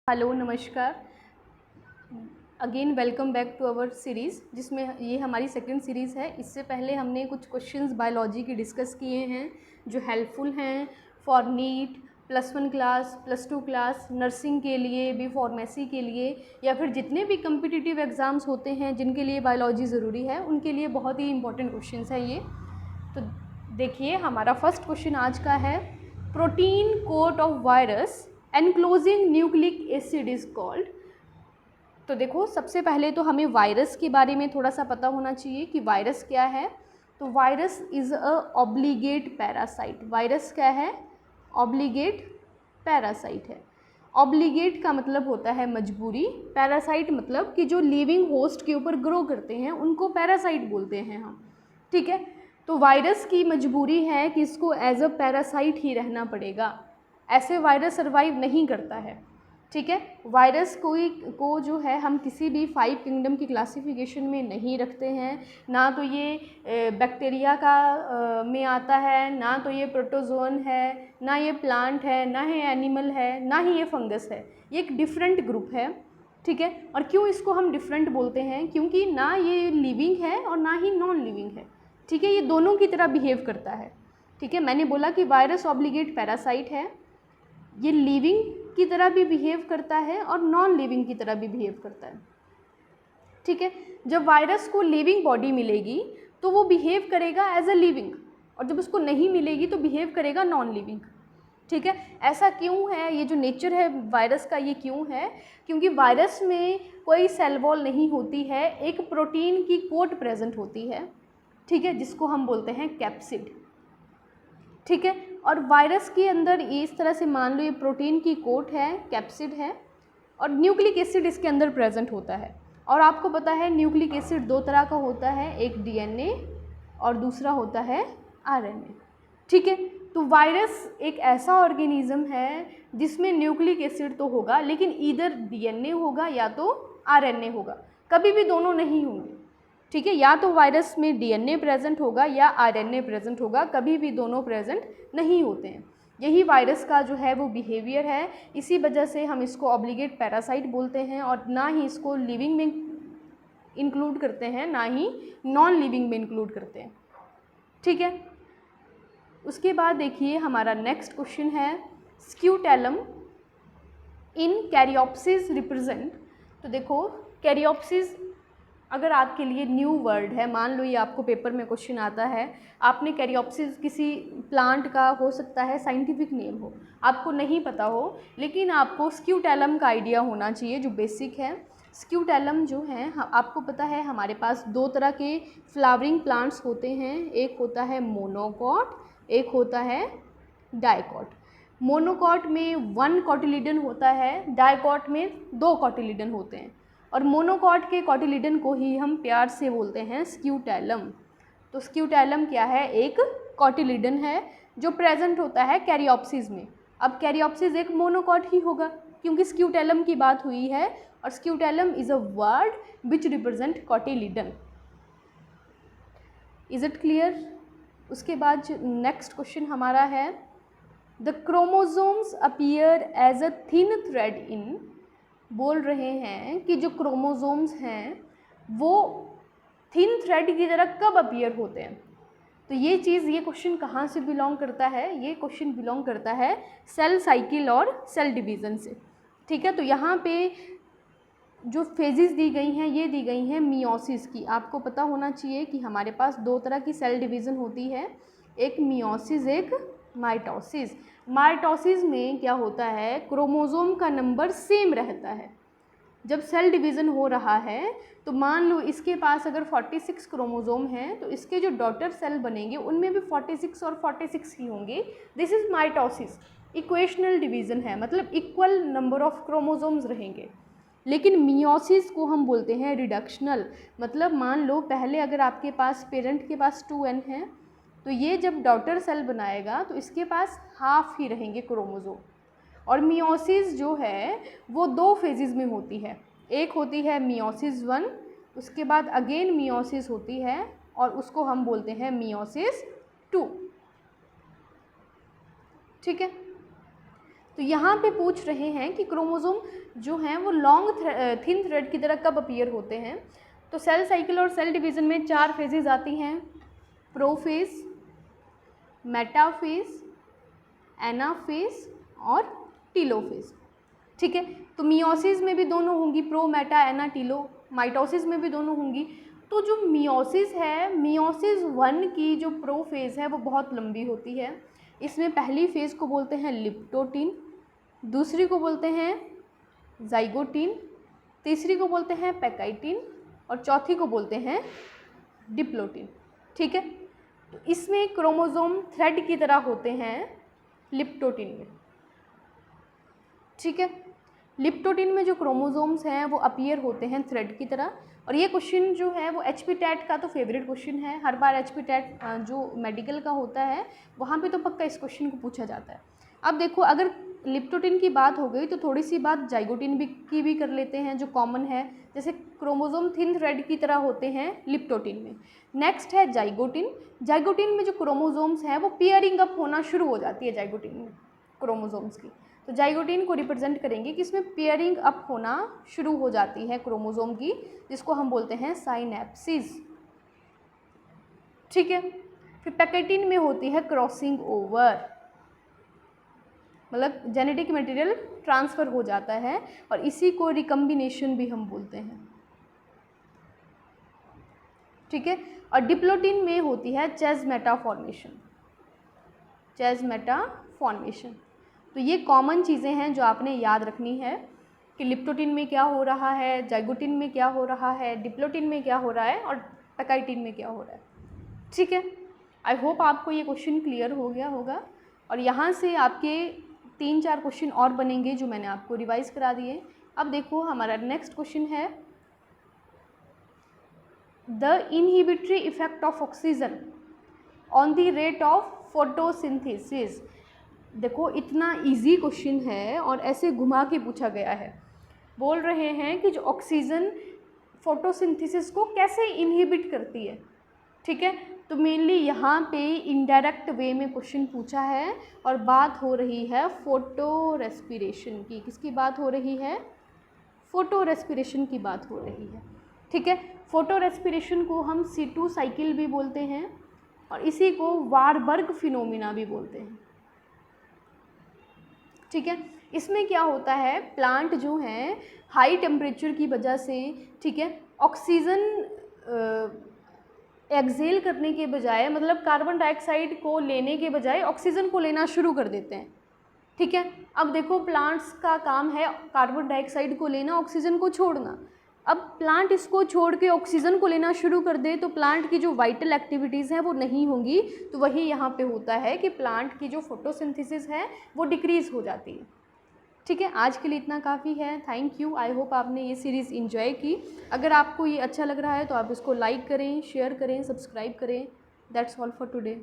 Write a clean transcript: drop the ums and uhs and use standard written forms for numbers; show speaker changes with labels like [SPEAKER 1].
[SPEAKER 1] Hello नमस्कार। Again welcome back to our series, जिसमें ये हमारी सेकंड सीरीज़ है। इससे पहले हमने कुछ क्वेश्चंस बायोलॉजी के डिस्कस किए हैं जो हेल्पफुल हैं for NEET, +1 class, +2 class, nursing के लिए भी, फार्मेसी के लिए, या फिर जितने भी कम्पिटिटिव एग्ज़ाम्स होते हैं जिनके लिए बायोलॉजी ज़रूरी है उनके लिए बहुत ही इंपॉर्टेंट क्वेश्चंस हैं ये। तो देखिए, हमारा फर्स्ट क्वेश्चन आज का है, protein coat of virus enclosing nucleic acid is called. तो देखो, सबसे पहले तो हमें वायरस के बारे में थोड़ा सा पता होना चाहिए कि वायरस क्या है। तो virus is a obligate parasite. Virus क्या है? ऑब्लिगेट पैरासाइट है। ऑब्लिगेट का मतलब होता है मजबूरी, पैरासाइट मतलब कि जो लिविंग होस्ट के ऊपर ग्रो करते हैं उनको पैरासाइट बोलते हैं हम। ठीक है, तो वायरस की मजबूरी है कि इसको एज अ पैरासाइट ही रहना पड़ेगा, ऐसे वायरस सर्वाइव नहीं करता है। ठीक है, वायरस को जो है हम किसी भी 5 किंगडम की क्लासिफिकेशन में नहीं रखते हैं। ना तो ये बैक्टीरिया का में आता है, ना तो ये प्रोटोजोन है, ना ये प्लांट है, ना ही एनिमल है, ना ही ये फंगस है। ये एक डिफरेंट ग्रुप है। ठीक है, और क्यों इसको हम डिफरेंट बोलते हैं? क्योंकि ना ये लिविंग है और ना ही नॉन लिविंग है। ठीक है, ये दोनों की तरह बिहेव करता है। ठीक है, मैंने बोला कि वायरस ऑब्लिगेट पैरासाइट है। ये लिविंग की तरह भी बिहेव करता है और नॉन लिविंग की तरह भी बिहेव करता है। ठीक है, जब वायरस को लिविंग बॉडी मिलेगी तो वो बिहेव करेगा एज अ लिविंग, और जब उसको नहीं मिलेगी तो बिहेव करेगा नॉन लिविंग। ठीक है, ऐसा क्यों है? ये जो नेचर है वायरस का, ये क्यों है? क्योंकि वायरस में कोई सेल वॉल नहीं होती है, एक प्रोटीन की कोट प्रेजेंट होती है। ठीक है, जिसको हम बोलते हैं कैप्सिड। ठीक है, और वायरस के अंदर इस तरह से मान लो ये प्रोटीन की कोट है, कैप्सिड है, और न्यूक्लिक एसिड इसके अंदर प्रेजेंट होता है। और आपको पता है न्यूक्लिक एसिड 2 तरह का होता है, एक डीएनए और दूसरा होता है आरएनए। ठीक है, तो वायरस एक ऐसा ऑर्गेनिज्म है जिसमें न्यूक्लिक एसिड तो होगा, लेकिन ईदर डीएनए होगा या तो आरएनए होगा, कभी भी दोनों नहीं होंगे। ठीक है, या तो वायरस में डीएनए प्रेजेंट होगा या आरएनए प्रेजेंट होगा, कभी भी दोनों प्रेजेंट नहीं होते हैं। यही वायरस का जो है वो बिहेवियर है। इसी वजह से हम इसको ऑब्लिगेट पैरासाइट बोलते हैं, और ना ही इसको लिविंग में इंक्लूड करते हैं, ना ही नॉन लिविंग में इंक्लूड करते हैं। ठीक है, उसके बाद देखिए हमारा नेक्स्ट क्वेश्चन है, स्क्यूटेलम इन कैरियोप्सिस रिप्रेजेंट। तो देखो, कैरियोप्सिस अगर आपके लिए न्यू वर्ड है, मान लो ये आपको पेपर में क्वेश्चन आता है, आपने कैरियोप्सिस किसी प्लांट का हो सकता है साइंटिफिक नेम हो, आपको नहीं पता हो, लेकिन आपको स्क्यूटेलम का आइडिया होना चाहिए जो बेसिक है। स्क्यूटेलम जो है, आपको पता है हमारे पास 2 तरह के फ्लावरिंग प्लांट्स होते हैं, एक होता है मोनोकॉट, एक होता है डाइकॉट। मोनोकॉट में 1 कॉटिलिडन होता है, डाइकॉट में 2 कॉटिलिडन होते हैं, और मोनोकॉट के कॉटिलिडन को ही हम प्यार से बोलते हैं स्क्यूटेलम। तो स्क्यूटेलम क्या है? एक कॉटिलिडन है जो प्रेजेंट होता है कैरियोप्सिस में। अब कैरियोप्सिस एक मोनोकॉट ही होगा क्योंकि स्क्यूटेलम की बात हुई है, और scutellum is a word which represent cotyledon. Is it clear? उसके बाद नेक्स्ट क्वेश्चन हमारा है, the chromosomes appear as a thin thread in. बोल रहे हैं कि जो क्रोमोसोम्स हैं वो थिन थ्रेड की तरह कब अपीयर होते हैं। तो ये चीज़, ये क्वेश्चन कहाँ से बिलोंग करता है? ये क्वेश्चन बिलोंग करता है सेल साइकिल और सेल डिवीज़न से। ठीक है, तो यहाँ पे जो फेजेस दी गई हैं ये दी गई हैं मियोसिस की। आपको पता होना चाहिए कि हमारे पास 2 तरह की सेल डिवीज़न होती है, एक मियोसिस, एक माइटोसिस। माइटोसिस में क्या होता है, क्रोमोसोम का नंबर सेम रहता है। जब सेल डिवीज़न हो रहा है तो मान लो इसके पास अगर 46 क्रोमोसोम हैं तो इसके जो डॉटर सेल बनेंगे उनमें भी 46 और 46 ही होंगे। This is mitosis. Equational division है, मतलब इक्वल नंबर ऑफ क्रोमोसोम्स रहेंगे। लेकिन मियोसिस को हम बोलते हैं रिडक्शनल, मतलब मान लो पहले अगर आपके पास पेरेंट के पास 2n है तो ये जब डॉटर सेल बनाएगा तो इसके पास हाफ ही रहेंगे क्रोमोसोम। और मियोसिस जो है वो 2 फेजेस में होती है, एक होती है मियोसिस 1, उसके बाद अगेन मियोसिस होती है और उसको हम बोलते हैं मियोसिस 2। ठीक है, तो यहाँ पे पूछ रहे हैं कि क्रोमोसोम जो हैं वो लॉन्ग थिन थ्रेड की तरह कब अपीयर होते हैं। तो सेल साइकिल और सेल डिवीज़न में 4 फेजेज़ आती हैं, प्रोफेज, मेटाफेज, एनाफेज और टीलोफेज। ठीक है, तो मियोसिस में भी दोनों होंगी, प्रो, मेटा, एना, टीलो। माइटोसिस में भी दोनों होंगी। तो जो मियोसिस है, मियोसिस 1 की जो प्रोफेज है वो बहुत लंबी होती है। इसमें पहली फेज़ को बोलते हैं लिप्टोटिन, दूसरी को बोलते हैं जाइगोटिन, तीसरी को बोलते हैं पैकाइटिन और चौथी को बोलते हैं डिप्लोटिन। ठीक है, तो इसमें क्रोमोसोम थ्रेड की तरह होते हैं लिप्टोटिन में। ठीक है, लिप्टोटिन में जो क्रोमोसोम्स हैं वो अपीयर होते हैं थ्रेड की तरह। और ये क्वेश्चन जो है वो एचपी टेट का तो फेवरेट क्वेश्चन है। हर बार एचपी टेट जो मेडिकल का होता है वहाँ पे तो पक्का इस क्वेश्चन को पूछा जाता है। अब देखो, अगर लिप्टोटिन की बात हो गई तो थोड़ी सी बात जाइगोटिन की भी कर लेते हैं, जो कॉमन है। जैसे क्रोमोसोम थिन थ्रेड की तरह होते हैं लिप्टोटिन में। नेक्स्ट है जाइगोटिन। जाइगोटिन में जो क्रोमोसोम्स हैं वो पेयरिंग अप होना शुरू हो जाती है जाइगोटिन में क्रोमोसोम्स की। तो जाइगोटिन को रिप्रेजेंट करेंगे कि इसमें पेयरिंग अप होना शुरू हो जाती है क्रोमोसोम की, जिसको हम बोलते हैं साइनेप्सिस। ठीक है, फिर पैकेटिन में होती है क्रॉसिंग ओवर, मतलब जेनेटिक मटेरियल ट्रांसफ़र हो जाता है और इसी को रिकम्बिनेशन भी हम बोलते हैं। ठीक है, और डिप्लोटिन में होती है चेज़मेटा फॉर्मेशन, चेज़मेटा फॉर्मेशन। तो ये कॉमन चीज़ें हैं जो आपने याद रखनी है कि लिप्टोटिन में क्या हो रहा है, जाइगोटिन में क्या हो रहा है, डिप्लोटिन में क्या हो रहा है और पैकाइटिन में क्या हो रहा है। ठीक है, आई होप आपको ये क्वेश्चन क्लियर हो गया होगा। और यहाँ से आपके 3-4 क्वेश्चन और बनेंगे जो मैंने आपको रिवाइज करा दिए। अब देखो, हमारा नेक्स्ट क्वेश्चन है the inhibitory effect of oxygen on the rate of photosynthesis. देखो, इतना इजी क्वेश्चन है और ऐसे घुमा के पूछा गया है। बोल रहे हैं कि जो ऑक्सीजन फोटोसिंथेसिस को कैसे इनहिबिट करती है। ठीक है, तो मेनली यहाँ पे इनडायरेक्ट वे में क्वेश्चन पूछा है और बात हो रही है फोटो रेस्पिरेशन की। किसकी बात हो रही है? फोटो रेस्पिरेशन की बात हो रही है। ठीक है, फोटो रेस्पिरेशन को हम C2 साइकिल भी बोलते हैं और इसी को वारबर्ग फिनोमिना भी बोलते हैं। ठीक है, इसमें क्या होता है, प्लांट जो हैं हाई टेम्परेचर की वजह से, ठीक है, ऑक्सीजन एक्सेल करने के बजाय, मतलब कार्बन डाइऑक्साइड को लेने के बजाय ऑक्सीजन को लेना शुरू कर देते हैं। ठीक है, अब देखो, प्लांट्स का काम है कार्बन डाइऑक्साइड को लेना, ऑक्सीजन को छोड़ना। अब प्लांट इसको छोड़ के ऑक्सीजन को लेना शुरू कर दे तो प्लांट की जो वाइटल एक्टिविटीज़ हैं वो नहीं होंगी। तो वही यहाँ पे होता है कि प्लांट की जो फोटोसिंथेसिस है वो डिक्रीज़ हो जाती है। ठीक है, आज के लिए इतना काफ़ी है। Thank you. आई होप आपने ये सीरीज़ एंजॉय की। अगर आपको ये अच्छा लग रहा है तो आप इसको लाइक करें, शेयर करें, सब्सक्राइब करें। That's all for today.